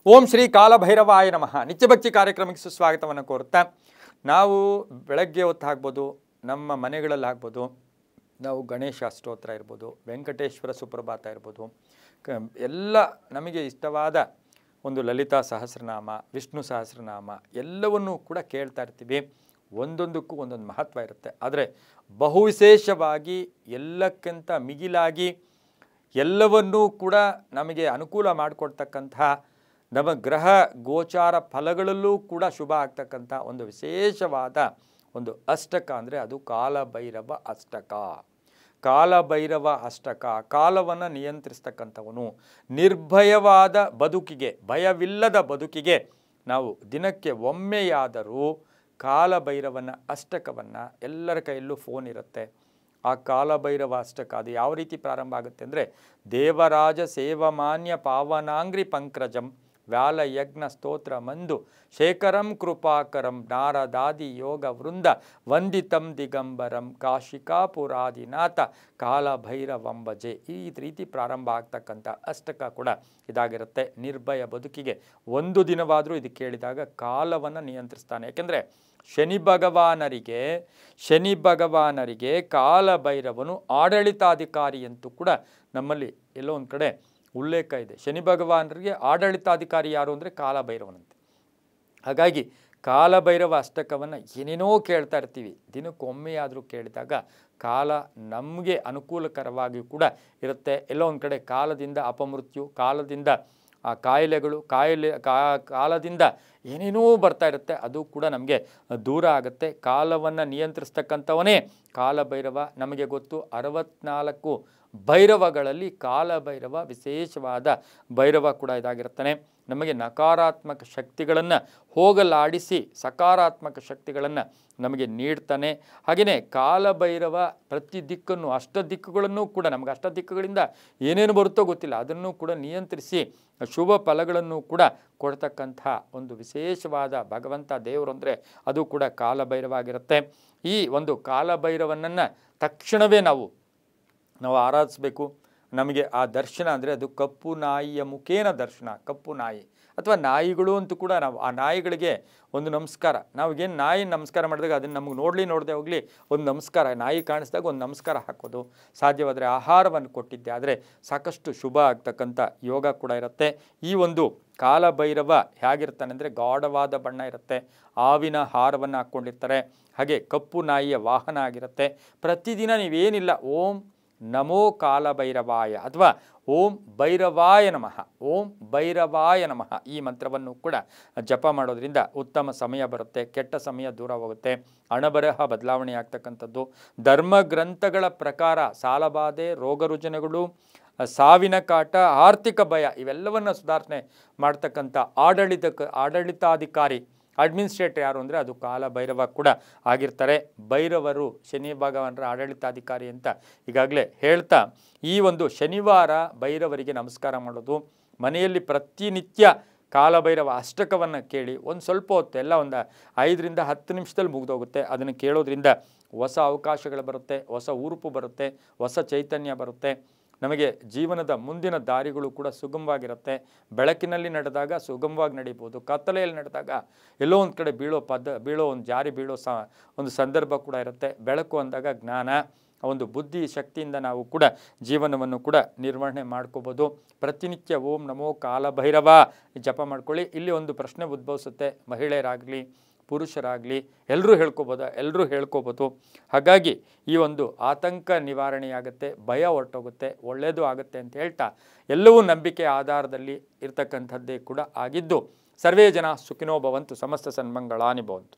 ಓಂ ಶ್ರೀ ಕಾಲಭೈರವಾಯ ನಮಃ. ನಿತ್ಯಭಕ್ತಿ ಕಾರ್ಯಕ್ರಮಕ್ಕೆ ಸುಸ್ವಾಗತವನ್ನು ಕೋರುತ್ತಾ, ನಾವು ಬೆಳಗ್ಗೆ ಹೊತ್ತು ಆಗ್ಬೋದು, ನಮ್ಮ ಮನೆಗಳಲ್ಲಿ ಆಗ್ಬೋದು, ನಾವು ಗಣೇಶ ಸ್ತೋತ್ರ ಇರ್ಬೋದು, ವೆಂಕಟೇಶ್ವರ ಸುಪ್ರಭಾತ ಇರ್ಬೋದು, ಎಲ್ಲ ನಮಗೆ ಇಷ್ಟವಾದ ಒಂದು ಲಲಿತಾ ಸಹಸ್ರನಾಮ, ವಿಷ್ಣು ಸಹಸ್ರನಾಮ ಎಲ್ಲವನ್ನೂ ಕೂಡ ಕೇಳ್ತಾ ಇರ್ತೀವಿ. ಒಂದೊಂದಕ್ಕೂ ಒಂದೊಂದು ಮಹತ್ವ ಇರುತ್ತೆ. ಆದರೆ ಬಹುವಿಶೇಷವಾಗಿ ಎಲ್ಲಕ್ಕಿಂತ ಮಿಗಿಲಾಗಿ ಎಲ್ಲವನ್ನೂ ಕೂಡ ನಮಗೆ ಅನುಕೂಲ ಮಾಡಿಕೊಡ್ತಕ್ಕಂತಹ ನಮ್ಮ ಗ್ರಹ ಗೋಚಾರ ಫಲಗಳಲ್ಲೂ ಕೂಡ ಶುಭ ಆಗ್ತಕ್ಕಂಥ ಒಂದು ವಿಶೇಷವಾದ ಒಂದು ಅಷ್ಟಕ ಅಂದರೆ ಅದು ಕಾಲಭೈರವ ಅಷ್ಟಕ. ಕಾಲಭೈರವ ಅಷ್ಟಕ ಕಾಲವನ್ನು ನಿಯಂತ್ರಿಸ್ತಕ್ಕಂಥವನು. ನಿರ್ಭಯವಾದ ಬದುಕಿಗೆ, ಭಯವಿಲ್ಲದ ಬದುಕಿಗೆ ನಾವು ದಿನಕ್ಕೆ ಒಮ್ಮೆಯಾದರೂ ಕಾಲಭೈರವನ ಅಷ್ಟಕವನ್ನು, ಎಲ್ಲರ ಕೈಯಲ್ಲೂ ಫೋನ್ ಇರುತ್ತೆ, ಆ ಕಾಲಭೈರವ ಅಷ್ಟಕ ಅದು ಯಾವ ರೀತಿ ಪ್ರಾರಂಭ ಆಗುತ್ತೆ ಅಂದರೆ, ದೇವರಾಜ ಸೇವಮಾನ್ಯ ಪಾವನಾಂಗ್ರಿ ಪಂಕ್ರಜಂ ವ್ಯಾಲ ಯಜ್ಞ ಸ್ತೋತ್ರ ಮಂದು ಶೇಖರಂ ಕೃಪಾಕರಂ ನಾರದಾದಿ ಯೋಗ ವೃಂದ ವಂದಿತಂ ದಿಗಂಬರಂ ಕಾಶಿಕಾಪುರಾದಿನಾಥ ಕಾಲಭೈರವಂಬಜೆ. ಈ ರೀತಿ ಪ್ರಾರಂಭ ಆಗ್ತಕ್ಕಂಥ ಅಷ್ಟಕ ಕೂಡ ಇದಾಗಿರುತ್ತೆ. ನಿರ್ಭಯ ಬದುಕಿಗೆ ಒಂದು ದಿನವಾದರೂ ಇದು ಕೇಳಿದಾಗ ಕಾಲವನ್ನು ನಿಯಂತ್ರಿಸ್ತಾನೆ. ಯಾಕೆಂದರೆ ಶನಿ ಭಗವಾನರಿಗೆ ಕಾಲಭೈರವನು ಆಡಳಿತಾಧಿಕಾರಿ ಅಂತೂ ಕೂಡ ನಮ್ಮಲ್ಲಿ ಎಲ್ಲೋ ಒಂದು ಕಡೆ ಉಲ್ಲೇಖ ಇದೆ. ಶನಿ ಭಗವಾನರಿಗೆ ಆಡಳಿತಾಧಿಕಾರಿ ಯಾರು ಅಂದರೆ ಕಾಲಭೈರವನಂತೆ. ಹಾಗಾಗಿ ಕಾಲಭೈರವ ಅಷ್ಟಕವನ್ನು ಏನೇನೋ ಕೇಳ್ತಾ ಇರ್ತೀವಿ. ದಿನಕ್ಕೊಮ್ಮೆಯಾದರೂ ಕೇಳಿದಾಗ ಕಾಲ ನಮಗೆ ಅನುಕೂಲಕರವಾಗಿ ಕೂಡ ಇರುತ್ತೆ. ಎಲ್ಲೋ ಒಂದು ಕಡೆ ಕಾಲದಿಂದ ಅಪಮೃತ್ಯು, ಕಾಲದಿಂದ ಕಾಲದಿಂದ ಏನೇನೋ ಬರ್ತಾ ಇರುತ್ತೆ, ಅದು ಕೂಡ ನಮಗೆ ದೂರ ಆಗುತ್ತೆ. ಕಾಲವನ್ನು ನಿಯಂತ್ರಿಸ್ತಕ್ಕಂಥವನೇ ಕಾಲಭೈರವ. ನಮಗೆ ಗೊತ್ತು 64 ಭೈರವಗಳಲ್ಲಿ ಕಾಲಭೈರವ ವಿಶೇಷವಾದ ಭೈರವ ಕೂಡ ಇದಾಗಿರ್ತಾನೆ. ನಮಗೆ ನಕಾರಾತ್ಮಕ ಶಕ್ತಿಗಳನ್ನು ಹೋಗಲಾಡಿಸಿ ಸಕಾರಾತ್ಮಕ ಶಕ್ತಿಗಳನ್ನು ನಮಗೆ ನೀಡ್ತಾನೆ. ಹಾಗೆಯೇ ಕಾಲಭೈರವ ಪ್ರತಿ ದಿಕ್ಕನ್ನು, ದಿಕ್ಕುಗಳನ್ನು ಕೂಡ ನಮಗೆ ದಿಕ್ಕುಗಳಿಂದ ಏನೇನು ಬರುತ್ತೋ ಗೊತ್ತಿಲ್ಲ, ಅದನ್ನು ಕೂಡ ನಿಯಂತ್ರಿಸಿ ಶುಭ ಫಲಗಳನ್ನು ಕೂಡ ಕೊಡ್ತಕ್ಕಂಥ ಒಂದು ವಿಶೇಷವಾದ ಭಗವಂತ ದೇವರು ಅಂದರೆ ಅದು ಕೂಡ ಕಾಲಭೈರವ ಆಗಿರುತ್ತೆ. ಈ ಒಂದು ಕಾಲಭೈರವನನ್ನು ತಕ್ಷಣವೇ ನಾವು ಆರಾಧಿಸಬೇಕು. ನಮಗೆ ಆ ದರ್ಶನ ಅಂದರೆ ಅದು ಕಪ್ಪು ನಾಯಿಯ ಮುಖೇನ ದರ್ಶನ. ಕಪ್ಪು ನಾಯಿ ಅಥವಾ ನಾಯಿಗಳು ಅಂತೂ ಕೂಡ ನಾವು ಆ ನಾಯಿಗಳಿಗೆ ಒಂದು ನಮಸ್ಕಾರ, ನಾವಿಗೇನು ನಾಯಿ ನಮಸ್ಕಾರ ಮಾಡಿದಾಗ ಅದನ್ನು ನಮಗೆ ನೋಡದೆ ಹೋಗಲಿ ಒಂದು ನಮಸ್ಕಾರ, ನಾಯಿ ಕಾಣಿಸಿದಾಗ ಒಂದು ನಮಸ್ಕಾರ ಹಾಕೋದು, ಸಾಧ್ಯವಾದರೆ ಆಹಾರವನ್ನು ಕೊಟ್ಟಿದ್ದೆ ಆದರೆ ಸಾಕಷ್ಟು ಶುಭ ಆಗ್ತಕ್ಕಂಥ ಯೋಗ ಕೂಡ ಇರುತ್ತೆ. ಈ ಒಂದು ಕಾಲಭೈರವ ಹೇಗಿರ್ತಾನೆ ಅಂದರೆ ಗಾಢವಾದ ಬಣ್ಣ ಇರುತ್ತೆ, ಆವಿನ ಹಾರವನ್ನು ಹಾಕ್ಕೊಂಡಿರ್ತಾರೆ, ಹಾಗೆ ಕಪ್ಪು ನಾಯಿಯ ವಾಹನ ಆಗಿರುತ್ತೆ. ಪ್ರತಿದಿನ ನೀವೇನಿಲ್ಲ ಓಂ ನಮೋ ಕಾಲಭೈರವಾಯ ಅಥವಾ ಓಂ ಭೈರವಾಯ ನಮಃ, ಓಂ ಭೈರವಾಯ ನಮಃ ಈ ಮಂತ್ರವನ್ನು ಕೂಡ ಜಪ ಮಾಡೋದ್ರಿಂದ ಉತ್ತಮ ಸಮಯ ಬರುತ್ತೆ, ಕೆಟ್ಟ ಸಮಯ ದೂರ ಹೋಗುತ್ತೆ, ಹಣಬರಹ ಬದಲಾವಣೆ ಆಗ್ತಕ್ಕಂಥದ್ದು. ಧರ್ಮಗ್ರಂಥಗಳ ಪ್ರಕಾರ ಸಾಲಬಾಧೆ, ರೋಗರುಜಿನಗಳು, ಸಾವಿನ ಕಾಟ, ಆರ್ಥಿಕ ಭಯ ಇವೆಲ್ಲವನ್ನು ಸುಧಾರಣೆ ಮಾಡ್ತಕ್ಕಂಥ ಆಡಳಿತಾಧಿಕಾರಿ ಅಡ್ಮಿನಿಸ್ಟ್ರೇಟರ್ ಯಾರು ಅಂದರೆ ಅದು ಕಾಲಭೈರವ ಕೂಡ ಆಗಿರ್ತಾರೆ. ಭೈರವರು ಶನಿ ಭಗವಾನರ ಆಡಳಿತಾಧಿಕಾರಿ ಅಂತ ಈಗಾಗಲೇ ಹೇಳ್ತಾ, ಈ ಒಂದು ಶನಿವಾರ ಭೈರವರಿಗೆ ನಮಸ್ಕಾರ ಮಾಡೋದು, ಮನೆಯಲ್ಲಿ ಪ್ರತಿನಿತ್ಯ ಕಾಲಭೈರವ ಅಷ್ಟಕವನ್ನು ಕೇಳಿ ಒಂದು ಸ್ವಲ್ಪ ಹೊತ್ತು, ಎಲ್ಲ ಒಂದು 5 ರಿಂದ 10 ನಿಮಿಷದಲ್ಲಿ ಮುಗಿದೋಗುತ್ತೆ. ಅದನ್ನು ಕೇಳೋದ್ರಿಂದ ಹೊಸ ಅವಕಾಶಗಳು ಬರುತ್ತೆ, ಹೊಸ ಉರುಪು ಬರುತ್ತೆ, ಹೊಸ ಚೈತನ್ಯ ಬರುತ್ತೆ. ನಮಗೆ ಜೀವನದ ಮುಂದಿನ ದಾರಿಗಳು ಕೂಡ ಸುಗಮವಾಗಿರುತ್ತೆ. ಬೆಳಕಿನಲ್ಲಿ ನಡೆದಾಗ ಸುಗಮವಾಗಿ ನಡೀಬೋದು, ಕತ್ತಲೆಯಲ್ಲಿ ನಡೆದಾಗ ಎಲ್ಲೋ ಒಂದು ಕಡೆ ಬೀಳೋ ಒಂದು ಸಂದರ್ಭ ಕೂಡ ಇರುತ್ತೆ. ಬೆಳಕು ಅಂದಾಗ ಜ್ಞಾನ, ಒಂದು ಬುದ್ಧಿ ಶಕ್ತಿಯಿಂದ ನಾವು ಕೂಡ ಜೀವನವನ್ನು ಕೂಡ ನಿರ್ವಹಣೆ ಮಾಡ್ಕೋಬೋದು. ಪ್ರತಿನಿತ್ಯ ಓಂ ನಮೋ ಕಾಲಭೈರವ ಜಪ ಮಾಡ್ಕೊಳ್ಳಿ. ಇಲ್ಲಿ ಒಂದು ಪ್ರಶ್ನೆ ಉದ್ಭವಿಸುತ್ತೆ, ಮಹಿಳೆಯರಾಗಲಿ ಪುರುಷರಾಗಲಿ ಎಲ್ಲರೂ ಹೇಳ್ಕೋಬೋದು. ಹಾಗಾಗಿ ಈ ಒಂದು ಆತಂಕ ನಿವಾರಣೆಯಾಗುತ್ತೆ, ಭಯ ಹೊರಟೋಗುತ್ತೆ, ಒಳ್ಳೆಯದು ಆಗುತ್ತೆ ಅಂತ ಹೇಳ್ತಾ, ಎಲ್ಲವೂ ನಂಬಿಕೆ ಆಧಾರದಲ್ಲಿ ಇರ್ತಕ್ಕಂಥದ್ದೇ ಕೂಡ ಆಗಿದ್ದು, ಸರ್ವೇ ಜನ ಸುಖಿನೋ ಭವಂತು, ಸಮಸ್ತ ಸನ್ಮಂಗಳಾನಿ ಭವಂತು.